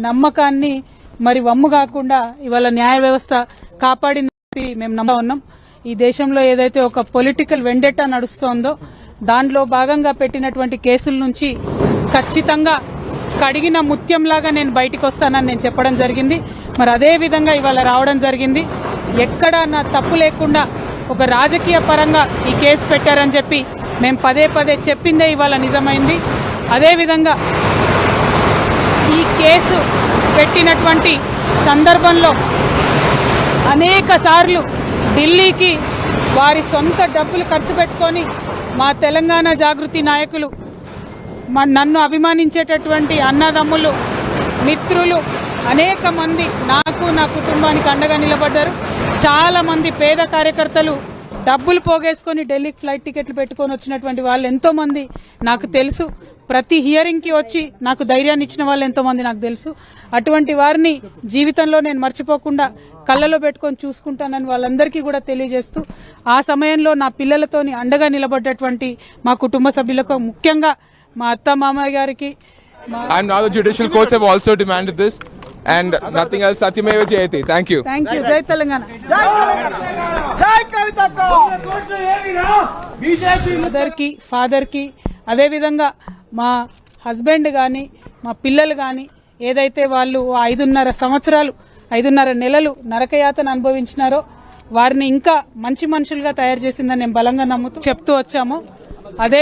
నమ్మకాన్ని మరి వమ్ము కాకుండా ఇవాళ న్యాయ వ్యవస్థ కాపాడింది మేము నమ్ముతా ఉన్నాం. ఈ దేశంలో ఏదైతే ఒక పొలిటికల్ వెండెట్టా నడుస్తోందో దానిలో భాగంగా పెట్టినటువంటి కేసుల నుంచి ఖచ్చితంగా కడిగిన ముత్యంలాగా నేను బయటికి వస్తానని నేను చెప్పడం జరిగింది. మరి అదే విధంగా ఇవాళ రావడం జరిగింది. ఎక్కడా నా తప్పు లేకుండా ఒక రాజకీయ పరంగా ఈ కేసు పెట్టారని చెప్పి మేము పదే పదే చెప్పిందే ఇవాళ నిజమైంది. అదేవిధంగా ఈ కేసు పెట్టినటువంటి సందర్భంలో అనేక సార్లు ఢిల్లీకి వారి సొంత డబ్బులు ఖర్చు పెట్టుకొని మా తెలంగాణ జాగృతి నాయకులు, నన్ను అభిమానించేటటువంటి అన్నదమ్ములు, మిత్రులు అనేక మంది నాకు నా కుటుంబానికి అండగా నిలబడ్డారు. చాలా మంది పేద కార్యకర్తలు డబ్బులు పోగేసుకొని ఢిల్లీకి ఫ్లైట్ టికెట్లు పెట్టుకొని వచ్చినటువంటి వాళ్ళు ఎంతో మంది నాకు తెలుసు. ప్రతి హియరింగ్ కి వచ్చి నాకు ధైర్యాన్ని ఇచ్చిన వాళ్ళు ఎంతో మంది నాకు తెలుసు. అటువంటి వారిని జీవితంలో నేను మర్చిపోకుండా కళ్ళలో పెట్టుకొని చూసుకుంటానని వాళ్ళందరికీ కూడా తెలియజేస్తూ, ఆ సమయంలో నా పిల్లలతోని అండగా నిలబడ్డటువంటి మా కుటుంబ సభ్యులకు, ముఖ్యంగా మా అత్త మామయ్య గారికి. And now the judicial courts have also demanded this, and nothing else. Satyameva Jayate. Thank you. Thank you. Jai Telangana. Mother కి, ఫాదర్ కి, అదే విధంగా మా హస్బెండ్ గాని మా పిల్లలు గాని ఏదైతే వాళ్ళు 5.5 సంవత్సరాలు 5.5 నెలలు నరకయాతన అనుభవించినారో వారిని ఇంకా మంచి మనుషులుగా తయారు చేసిందని నేను బలంగా నమ్ముతూ చెప్తూ వచ్చాము. అదే